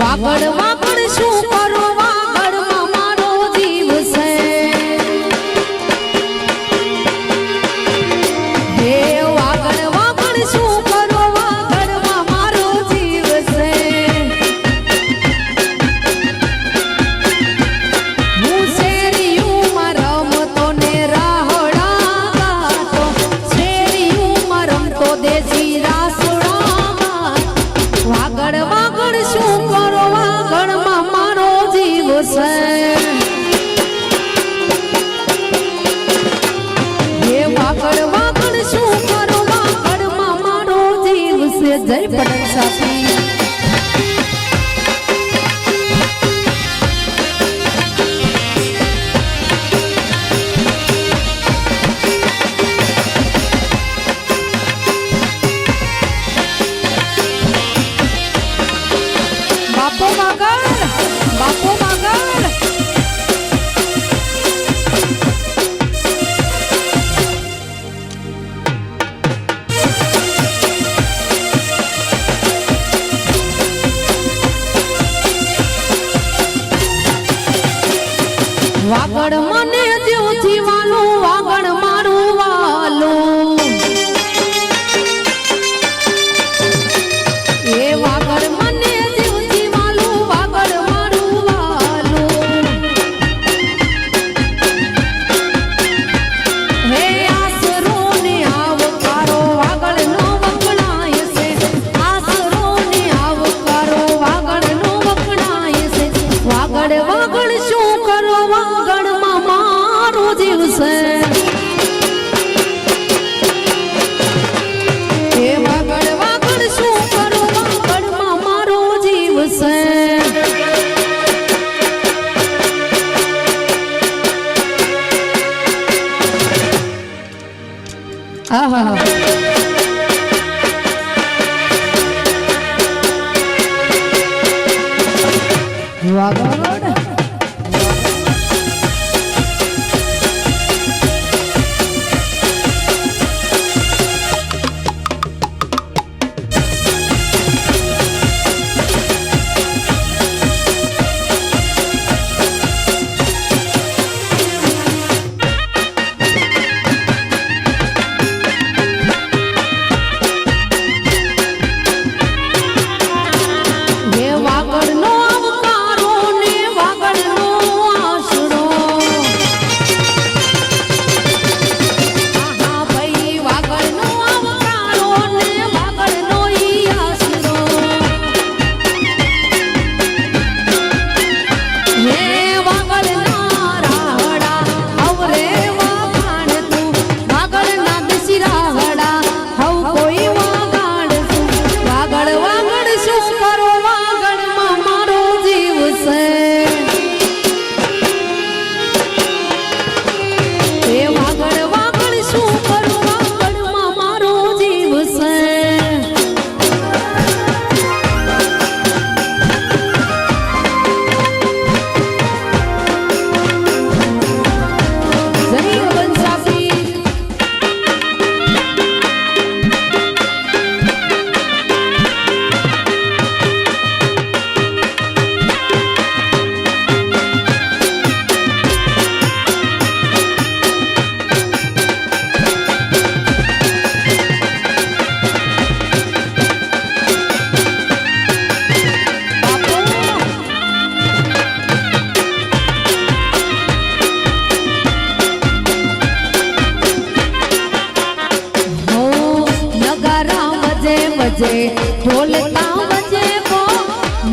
વાગડ વાગડ શું કરો વાગડમાં મારો જીવ છે હે વાગડ વાગડ શું કરો વાગડમાં મારો જીવ છે હું શેરીઓમાં રમતો ને રાહડા ગાતો શેરીઓમાં રમતો દેશી રાસોડા વાગડ વાગડ શું કરો વાગડમાં મારો જીવ છે હે વાગડ વાગડ શું કરો વાગડમાં મારો જીવ છે જય પટેલ સાથી બાપો વાગડ વાગડ મને જીવથી વાલું વાગડ મારું વાલું એ વાગડ મને જીવથી વાલું વાગડ મારું વાલું હે આસરો ને આવકારો વાગડ નો વખણાય છે આસરો ને આવકારો વાગડ નો વખણાય છે વાગડ વાગડ શું કરો વાગડમાં મારો જીવ છે હે વાગડ વાગડ શું કરો વાગડમાં મારો જીવ છે આહા વાગડ હે વાગડનો આવકારો ને વાગડનો આશરો આહા ભાઈ વાગડનો આવકારો ને વાગડનો ઈ આશરો હે વાગડના રાહડા હવરે વાગાડ તું વાગડના દેશી રાહડા હવ કોઈ વાગાડ તું વાગડ વાગડ શું કરો વાગડમાં મારો જીવ છે એ વાગડ વાગડ શું કરો વાગડમાં મારો જીવ છે જય બંસાફી હો નગારા વજે વજે ઢોલતા વજે વો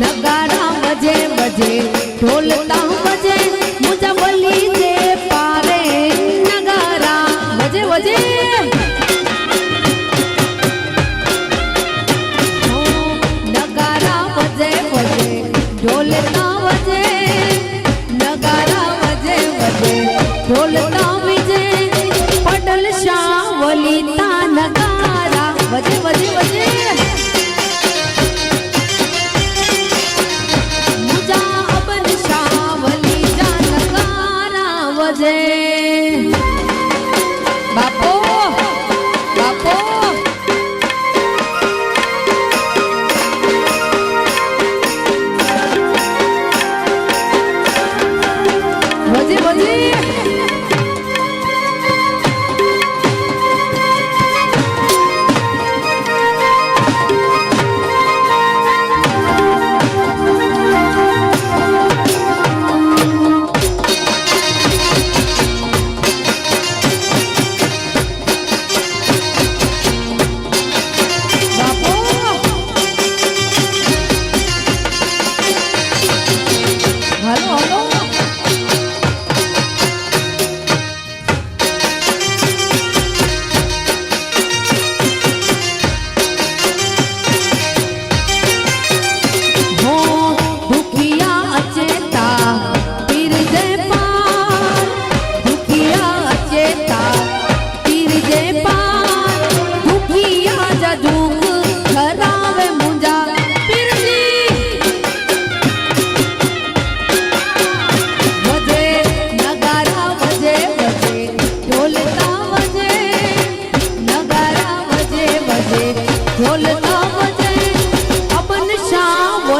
નગારા વજે વજે ઢોલતા વજે મુજા બોલી દે પારે નગારા વજે વજે હો નગારા વજે વજે ઢોલતા વજે નગારા વજે વજે ઢોલતા વિજે પટલ શાવલી તા નગારા વજે વજે વજે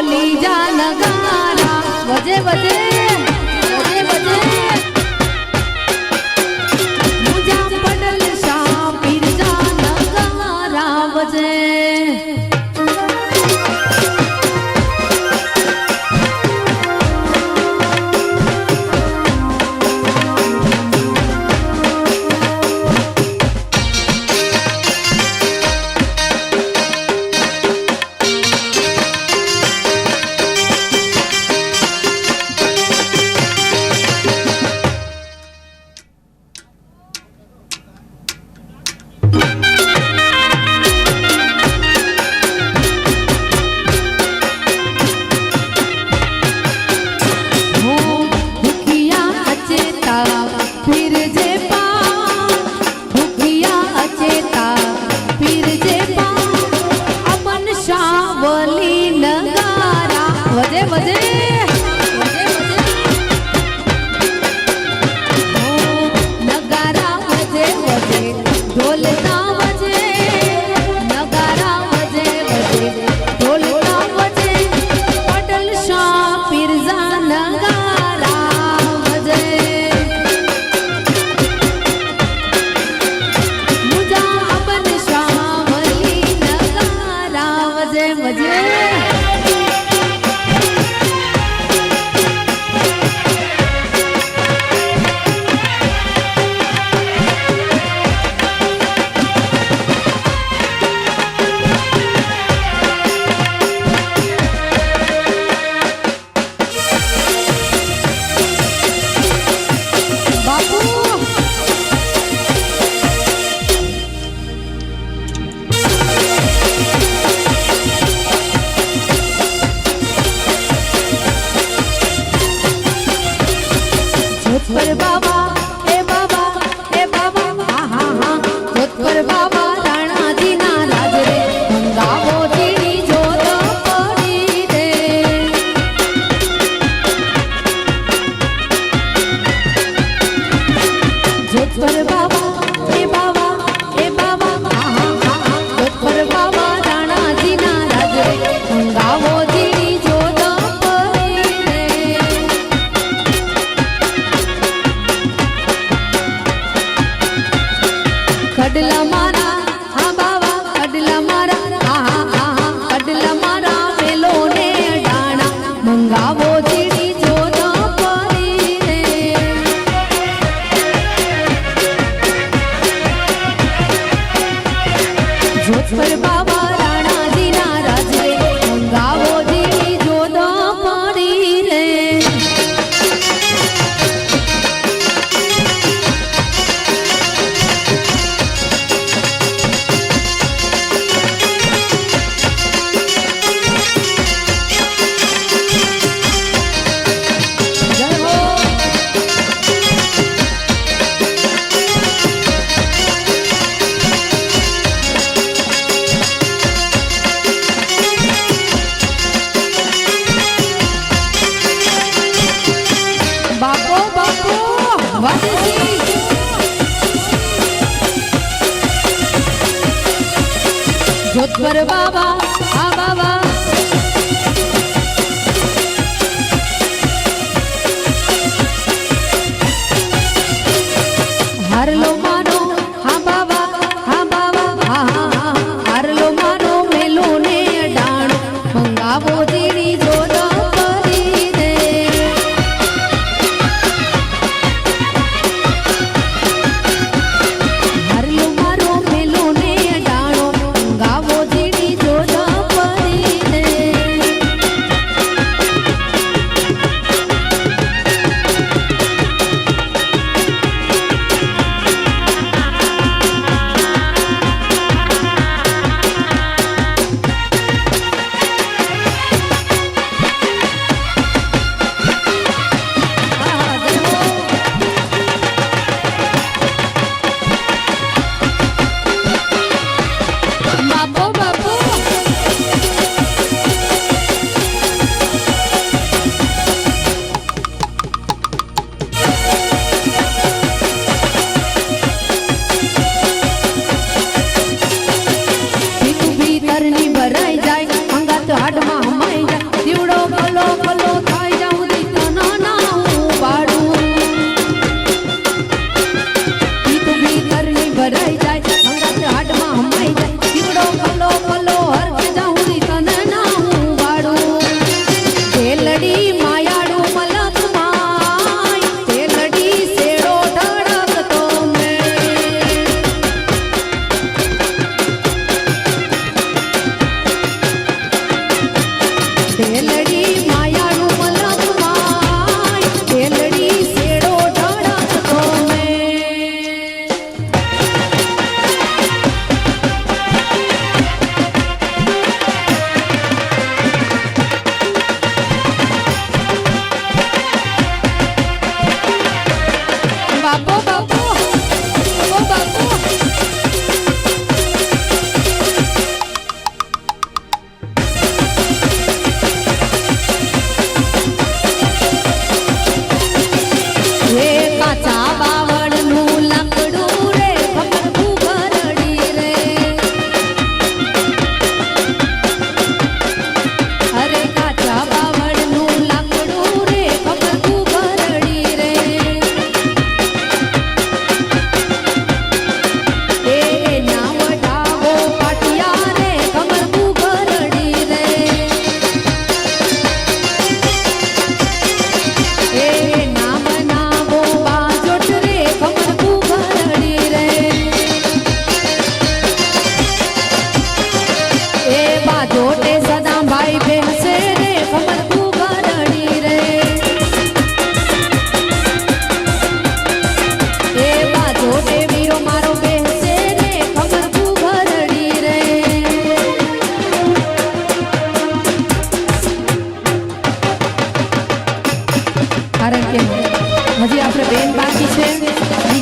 બોલી જા નગારા વજે વજે વજે વજે મુજા પડલ શાહ પીર જા નગારા વજે જોધપર બાબા એ બાબા એ બાબા હા હા હા જોધપર બાબા રાણાજી ના રાજ રે મંગાવો જીની જોત પડી રે જોધપર બાબા એ બાબા એ બાબા હા હા હા જોધપર બાબા રાણાજી ના રાજ રે મંગાવો જીની જોત પડી રે કડલા મારા હા બાવા કડલા મારા હા હા હા કડલા મારા વેલો ને ડાણા મંગાવો જીડી જોત પડી રે જોધપર બાબા રાણાજી ના રાજ રે મંગાવો જીડી જોત પડી રે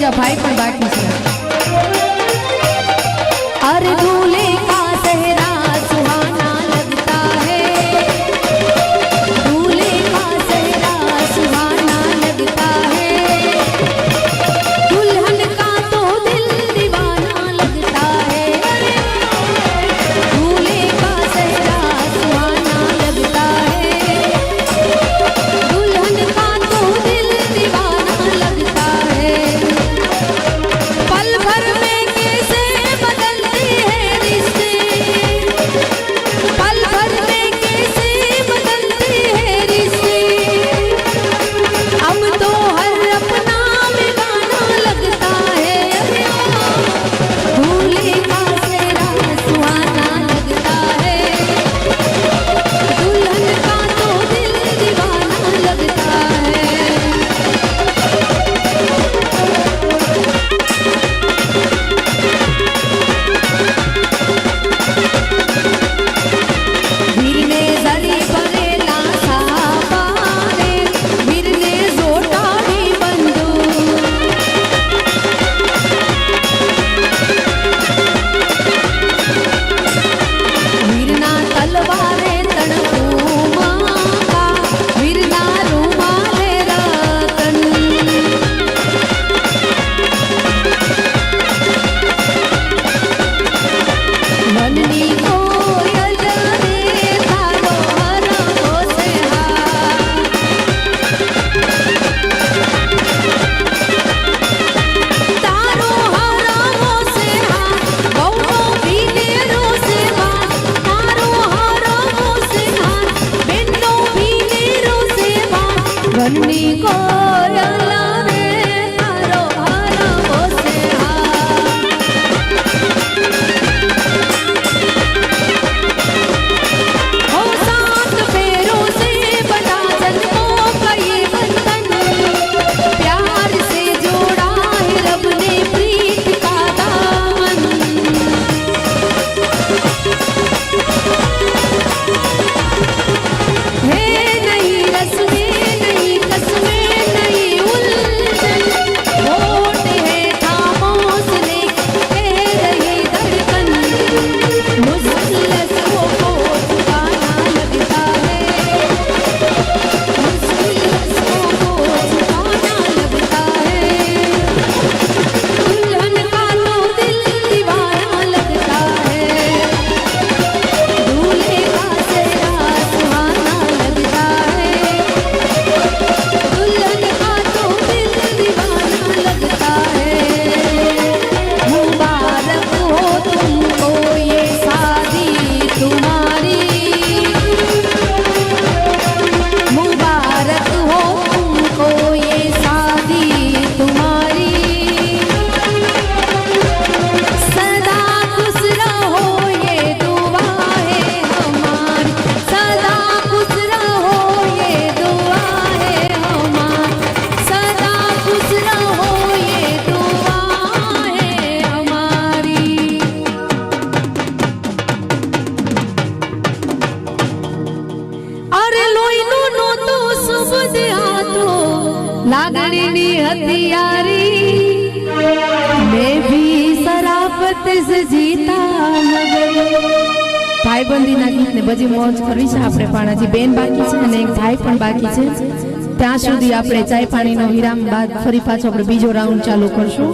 બીજા ભાઈ પણ બાકી છે अरे दूल्हे का सेहरा सुहाना लगता है दूल्हे का सेहरा सुहाना लगता है दुल्हन का तो दिल दीवाना लगता है दूल्हे का सेहरा सुहाना लगता है दुल्हन का तो दिल दीवाना लगता है पल भर में कैसे बदलते हैं रिश्ते पल भर में कैसे बदलते हैं रिश्ते अब तो हर अपना में गाना लगता है दूल्हे का सेहरा सुहाना लगता है दुल्हन का तो दिल दीवाना लगता है વીરને ઝરી ભરેલા સાપાને વીરને જોટાડી બંદૂક વીરના તલવારે તણખું માકા વીરના રૂમાલે રતન વનની કોયલ રે તારો હરખો છે તારો હરખો છે બહુનો ભીનેરો છે તારો હરખો છે બેનનો ભીનેરો છે વનની કોયલ રે તારો હરખો છે हो सात फेरों से बना जन्मों का ये बंधन प्यार से जोड़ा है रब ने प्रीत का दामन है नहीं रस्में नहीं कसमें नहीं उलझन होठ है खामोश लेकिन कह रहे धड़कन मुस्लिस को छुपाना लगता है मुस्लिस को छुपाना लगता है दुल्हन का तो दिल दीवाना लगता है दूल्हे का सेहरा सुहाना लगता है दुल्हन का तो दिल दीवाना लगता है मुबारक हो तुमको ये शादी तुम्हारी मुबारक हो तुमको ये शादी तुम्हारी सदा खुश रहो ये दुआ है हमारी सदा खुश रहो ये दुआ है हमारी सदा खुश रहो ये दुआ है हमारी અરે લોહીનો નહોતો સુબદ હાથો લાગણીની હથિયારી મેં भी शराफत से जीता मगर ભાઈબંધીના ગીતને બધી મોજ કરવી છે આપણે પાણાજી બેન બાકી છે અને એક ભાઈ પણ બાકી છે ત્યાં સુધી આપણે ચાય પાણીનો વિરામ બાદ ફરી પાછો આપણે બીજો રાઉન્ડ ચાલુ કરશું